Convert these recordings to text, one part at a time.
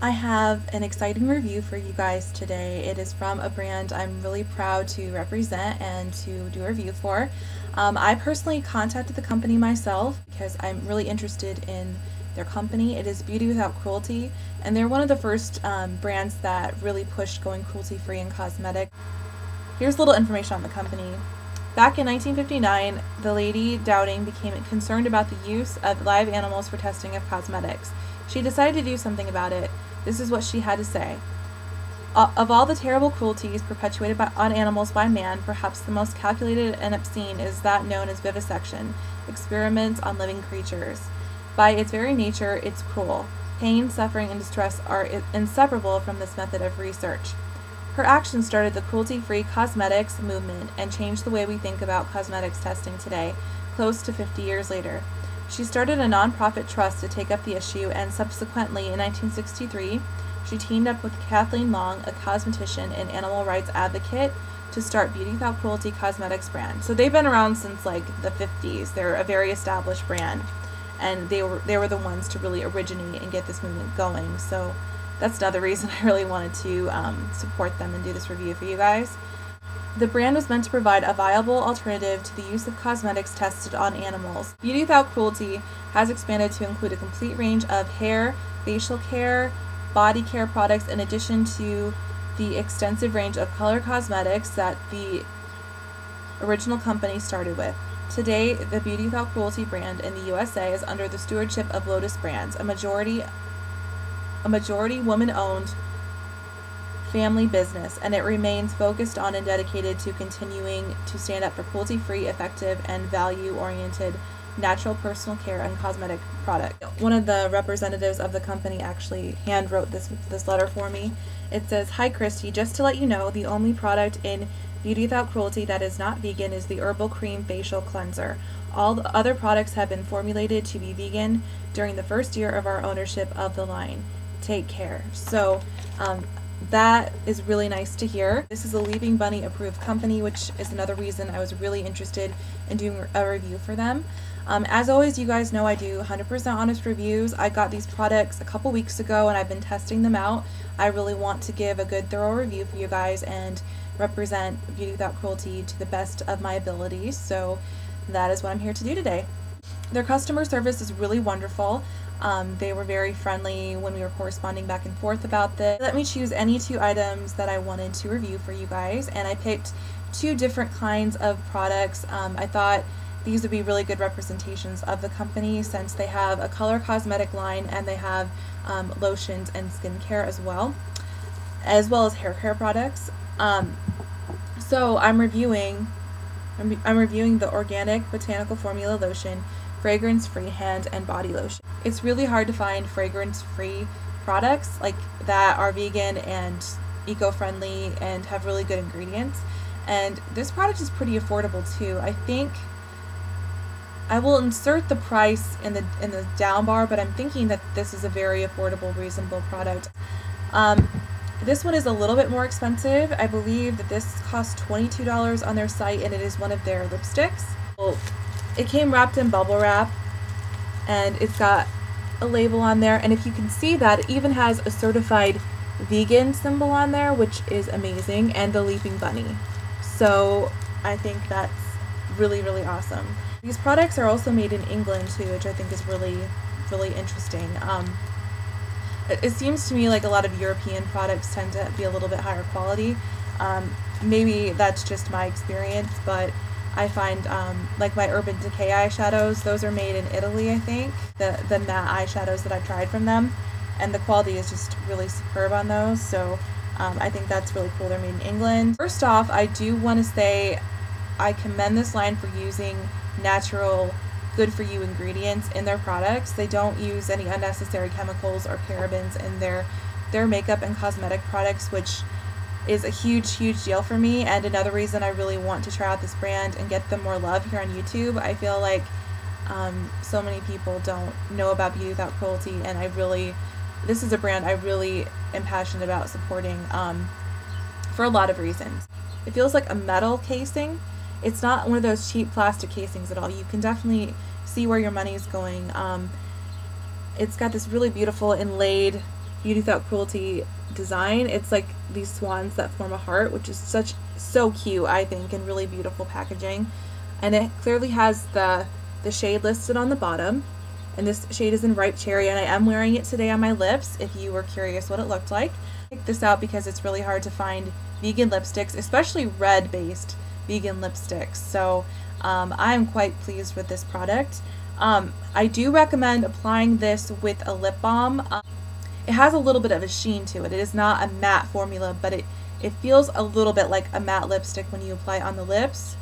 I have an exciting review for you guys today. It is from a brand I'm really proud to represent and to do a review for. I personally contacted the company myself because I'm really interested in their company. It is Beauty Without Cruelty, and they're one of the first brands that really pushed going cruelty-free in cosmetics. Here's a little information on the company. Back in 1959, the Lady Doubting became concerned about the use of live animals for testing of cosmetics. She decided to do something about it. This is what she had to say. Of all the terrible cruelties perpetuated on animals by man, perhaps the most calculated and obscene is that known as vivisection, experiments on living creatures. By its very nature, it's cruel. Pain, suffering, and distress are inseparable from this method of research. Her actions started the cruelty-free cosmetics movement and changed the way we think about cosmetics testing today, close to 50 years later. She started a non-profit trust to take up the issue, and subsequently, in 1963, she teamed up with Kathleen Long, a cosmetician and animal rights advocate, to start Beauty Without Cruelty Cosmetics brand. So they've been around since like the 50s. They're a very established brand, and they were the ones to really originate and get this movement going. So that's another reason I really wanted to support them and do this review for you guys. The brand was meant to provide a viable alternative to the use of cosmetics tested on animals. Beauty Without Cruelty has expanded to include a complete range of hair, facial care, body care products, in addition to the extensive range of color cosmetics that the original company started with. Today, the Beauty Without Cruelty brand in the USA is under the stewardship of Lotus Brands, a majority woman-owned family business, and it remains focused on and dedicated to continuing to stand up for cruelty-free, effective, and value-oriented natural personal care and cosmetic product. One of the representatives of the company actually hand wrote this letter for me. It says, "Hi Christy, just to let you know, the only product in Beauty Without Cruelty that is not vegan is the Herbal Cream Facial Cleanser. All the other products have been formulated to be vegan during the first year of our ownership of the line. Take care." So that is really nice to hear. This is a Leaping Bunny approved company, which is another reason I was really interested in doing a review for them. As always, you guys know I do 100% honest reviews. I got these products a couple weeks ago and I've been testing them out. I really want to give a good thorough review for you guys and represent Beauty Without Cruelty to the best of my abilities, so that is what I'm here to do today. Their customer service is really wonderful. They were very friendly when we were corresponding back and forth about this. They let me choose any two items that I wanted to review for you guys, and I picked two different kinds of products. I thought these would be really good representations of the company since they have a color cosmetic line and they have lotions and skincare as well as hair care products. So I'm reviewing the Organic Botanical Formula Lotion, fragrance-free hand and body lotion. It's really hard to find fragrance-free products like that are vegan and eco-friendly and have really good ingredients. And this product is pretty affordable too. I think I will insert the price in the down bar, but I'm thinking that this is a very affordable, reasonable product. This one is a little bit more expensive. I believe that this costs $22 on their site, and it is one of their lipsticks. Well, it came wrapped in bubble wrap, and it's got a label on there, and if you can see that, it even has a certified vegan symbol on there, which is amazing, and the Leaping Bunny. So I think that's really, really awesome. These products are also made in England too, which I think is really, really interesting. It seems to me like a lot of European products tend to be a little bit higher quality. Maybe that's just my experience, but I find like my Urban Decay eyeshadows, those are made in Italy, I think. The matte eyeshadows that I've tried from them, and the quality is just really superb on those. So I think that's really cool. They're made in England. First off, I do want to say I commend this line for using natural, good for you ingredients in their products. They don't use any unnecessary chemicals or parabens in their makeup and cosmetic products, which is a huge, huge deal for me, and another reason I really want to try out this brand and get them more love here on YouTube. I feel like so many people don't know about Beauty Without Cruelty, and this is a brand I really am passionate about supporting for a lot of reasons. It feels like a metal casing. It's not one of those cheap plastic casings at all. You can definitely see where your money is going. It's got this really beautiful inlaid Beauty Without Cruelty design. It's like these swans that form a heart, which is so cute, I think, and really beautiful packaging. And it clearly has the shade listed on the bottom. And this shade is in Ripe Cherry, and I am wearing it today on my lips if you were curious what it looked like. I picked this out because it's really hard to find vegan lipsticks, especially red-based vegan lipsticks. So I am quite pleased with this product. I do recommend applying this with a lip balm. It has a little bit of a sheen to it. It is not a matte formula, but it feels a little bit like a matte lipstick when you apply it on the lips.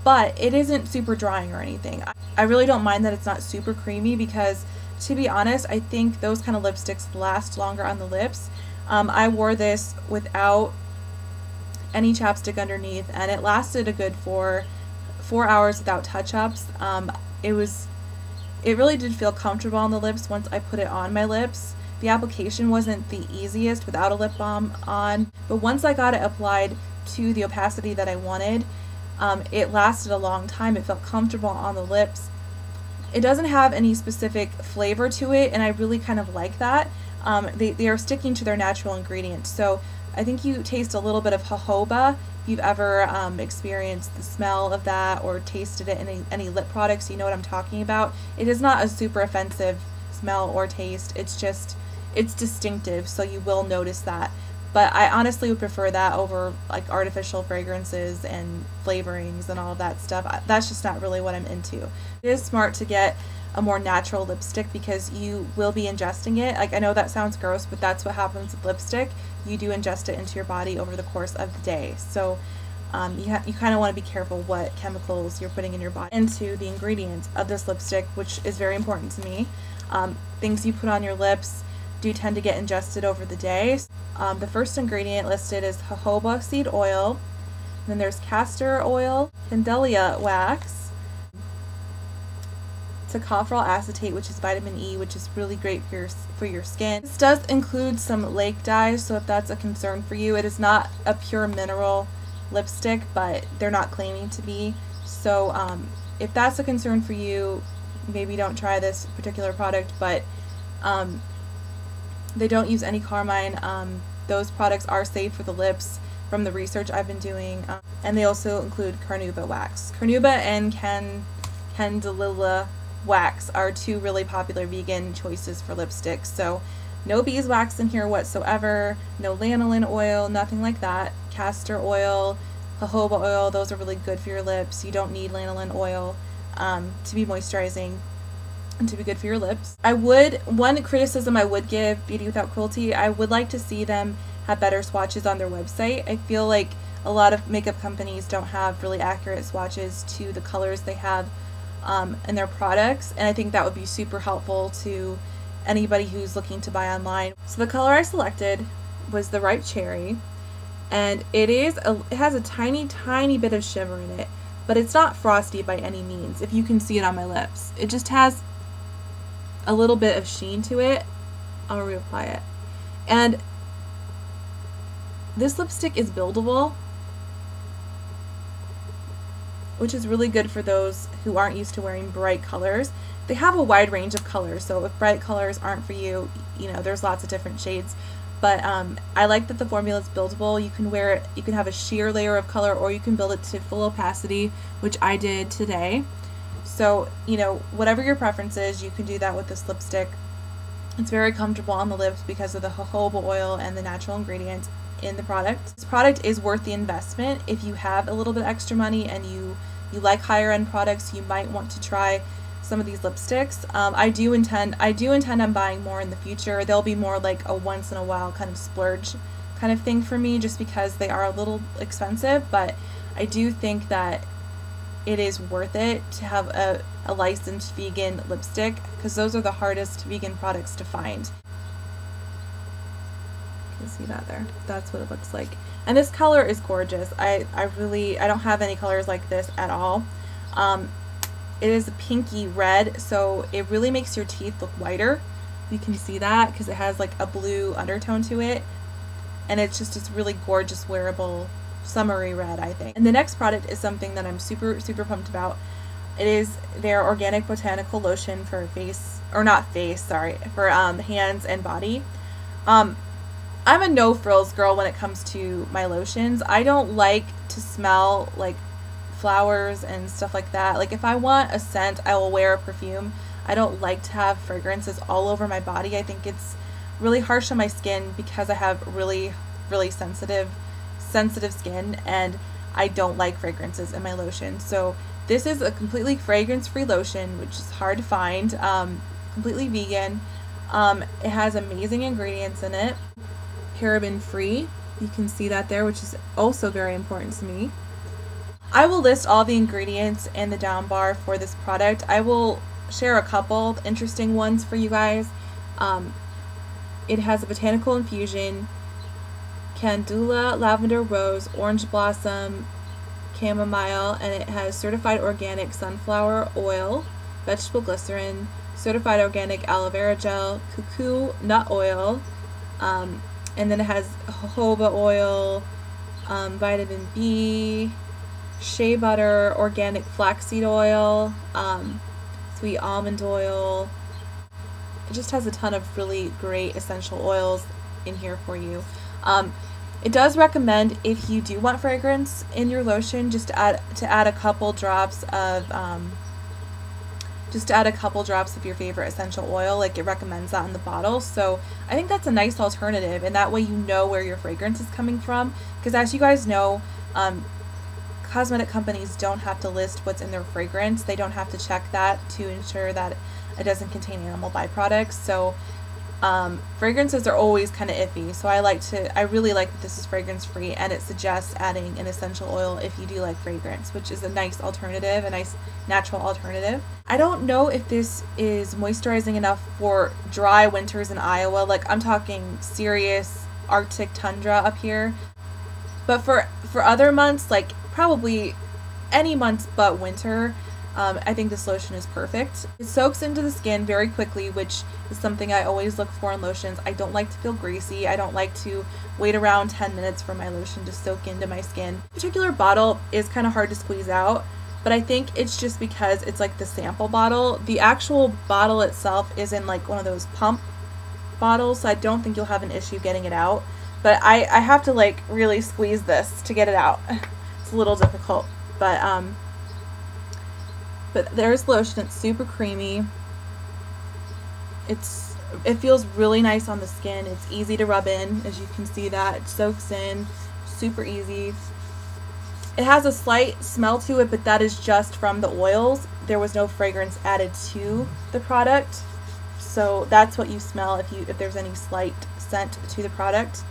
But it isn't super drying or anything. I really don't mind that it's not super creamy because, to be honest, I think those kind of lipsticks last longer on the lips. I wore this without any chapstick underneath, and it lasted a good 4 hours without touch-ups. It really did feel comfortable on the lips once I put it on my lips. The application wasn't the easiest without a lip balm on, but once I got it applied to the opacity that I wanted, it lasted a long time. It felt comfortable on the lips. It doesn't have any specific flavor to it, and I really kind of like that. They are sticking to their natural ingredients. So I think you taste a little bit of jojoba. If you've ever experienced the smell of that or tasted it in any lip products, you know what I'm talking about. It is not a super offensive smell or taste. It's distinctive, so you will notice that. But I honestly would prefer that over like artificial fragrances and flavorings and all of that stuff. That's just not really what I'm into. It is smart to get a more natural lipstick because you will be ingesting it. Like, I know that sounds gross, but that's what happens with lipstick. You do ingest it into your body over the course of the day. So you kind of want to be careful what chemicals you're putting in your body. Into the ingredients of this lipstick, which is very important to me. Things you put on your lips do tend to get ingested over the day. The first ingredient listed is jojoba seed oil. Then there's castor oil, cadellila wax, tocopherol acetate, which is vitamin E, which is really great for your skin. This does include some lake dyes, so if that's a concern for you, it is not a pure mineral lipstick, but they're not claiming to be. So if that's a concern for you, maybe don't try this particular product, but they don't use any carmine. Those products are safe for the lips from the research I've been doing. And they also include carnuba wax. Carnuba and cadellila wax are two really popular vegan choices for lipsticks. So no beeswax in here whatsoever, no lanolin oil, nothing like that. Castor oil, jojoba oil, those are really good for your lips. You don't need lanolin oil to be moisturizing and to be good for your lips. One criticism I would give Beauty Without Cruelty, I would like to see them have better swatches on their website. I feel like a lot of makeup companies don't have really accurate swatches to the colors they have in their products, and I think that would be super helpful to anybody who's looking to buy online. So the color I selected was the Ripe Cherry, and it has a tiny bit of shimmer in it, but it's not frosty by any means, if you can see it on my lips. It just has a little bit of sheen to it. I'll reapply it. And this lipstick is buildable, which is really good for those who aren't used to wearing bright colors. They have a wide range of colors, so if bright colors aren't for you, you know, there's lots of different shades. But I like that the formula is buildable. You can wear it, you can have a sheer layer of color, or you can build it to full opacity, which I did today. So, you know, whatever your preference is, you can do that with this lipstick. It's very comfortable on the lips because of the jojoba oil and the natural ingredients in the product. This product is worth the investment. If you have a little bit extra money and you like higher end products, you might want to try some of these lipsticks. I do intend on buying more in the future. They'll be more like a once in a while kind of splurge kind of thing for me, just because they are a little expensive, but I do think that it is worth it to have a licensed vegan lipstick, because those are the hardest vegan products to find. You can see that there. That's what it looks like. And this color is gorgeous. I don't have any colors like this at all. It is a pinky red, so it really makes your teeth look whiter. You can see that because it has like a blue undertone to it, and it's really gorgeous, wearable, summery red, I think. And the next product is something that I'm super pumped about. It is their organic botanical lotion for hands and body. I'm a no frills girl when it comes to my lotions. I don't like to smell like flowers and stuff like that. Like if I want a scent, I will wear a perfume. I don't like to have fragrances all over my body. I think it's really harsh on my skin because I have really sensitive skin, and I don't like fragrances in my lotion. So this is a completely fragrance-free lotion, which is hard to find, completely vegan. It has amazing ingredients in it, paraben-free. You can see that there, which is also very important to me. I will list all the ingredients in the down bar for this product. I will share a couple interesting ones for you guys. It has a botanical infusion, Calendula, lavender, rose, orange blossom, chamomile, and it has certified organic sunflower oil, vegetable glycerin, certified organic aloe vera gel, cuckoo nut oil, and then it has jojoba oil, vitamin B, shea butter, organic flaxseed oil, sweet almond oil. It just has a ton of really great essential oils in here for you. It does recommend, if you do want fragrance in your lotion, just to add a couple drops of your favorite essential oil. Like, it recommends that in the bottle. So I think that's a nice alternative, and that way you know where your fragrance is coming from. Because as you guys know, cosmetic companies don't have to list what's in their fragrance. They don't have to check that to ensure that it doesn't contain animal byproducts. So fragrances are always kind of iffy. So I really like that this is fragrance free, and it suggests adding an essential oil if you do like fragrance, which is a nice alternative, a nice natural alternative. I don't know if this is moisturizing enough for dry winters in Iowa. Like, I'm talking serious Arctic tundra up here. But for other months, like probably any months but winter, I think this lotion is perfect. It soaks into the skin very quickly, which is something I always look for in lotions. I don't like to feel greasy. I don't like to wait around 10 minutes for my lotion to soak into my skin. This particular bottle is kind of hard to squeeze out, but I think it's just because it's like the sample bottle. The actual bottle itself is in like one of those pump bottles, so I don't think you'll have an issue getting it out. But I have to like really squeeze this to get it out. It's a little difficult, but there's lotion. It's super creamy. It feels really nice on the skin. It's easy to rub in, as you can see that. It soaks in, super easy. It has a slight smell to it, but that is just from the oils. There was no fragrance added to the product, so that's what you smell if there's any slight scent to the product.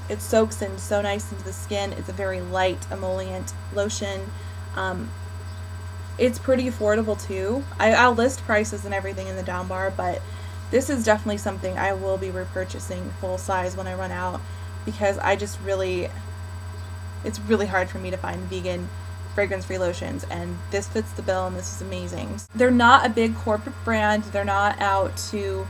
It soaks in so nice into the skin. It's a very light emollient lotion. It's pretty affordable too. I'll list prices and everything in the down bar, but this is definitely something I will be repurchasing full size when I run out, because it's really hard for me to find vegan fragrance-free lotions, and this fits the bill, and this is amazing. They're not a big corporate brand. They're not out to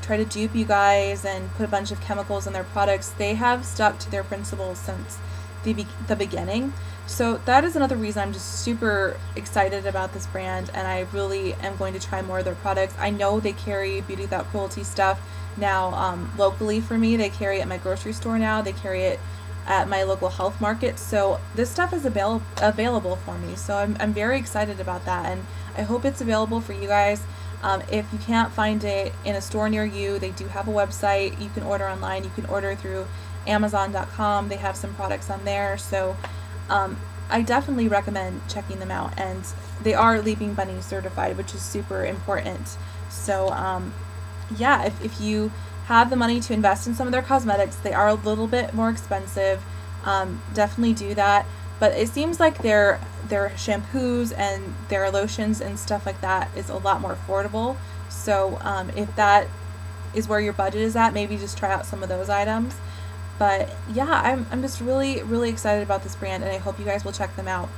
try to dupe you guys and put a bunch of chemicals in their products. They have stuck to their principles since the beginning. So that is another reason I'm just super excited about this brand, and I really am going to try more of their products. I know they carry Beauty Without Cruelty stuff now locally for me. They carry it at my grocery store now. They carry it at my local health market. So this stuff is available for me. So I'm very excited about that, and I hope it's available for you guys. If you can't find it in a store near you, they do have a website. You can order online. You can order through Amazon.com. They have some products on there. So I definitely recommend checking them out, and they are Leaping Bunny certified, which is super important. So yeah, if you have the money to invest in some of their cosmetics, they are a little bit more expensive. Definitely do that. But it seems like their shampoos and their lotions and stuff like that is a lot more affordable. So if that is where your budget is at, maybe just try out some of those items. But yeah, I'm just really excited about this brand, and I hope you guys will check them out.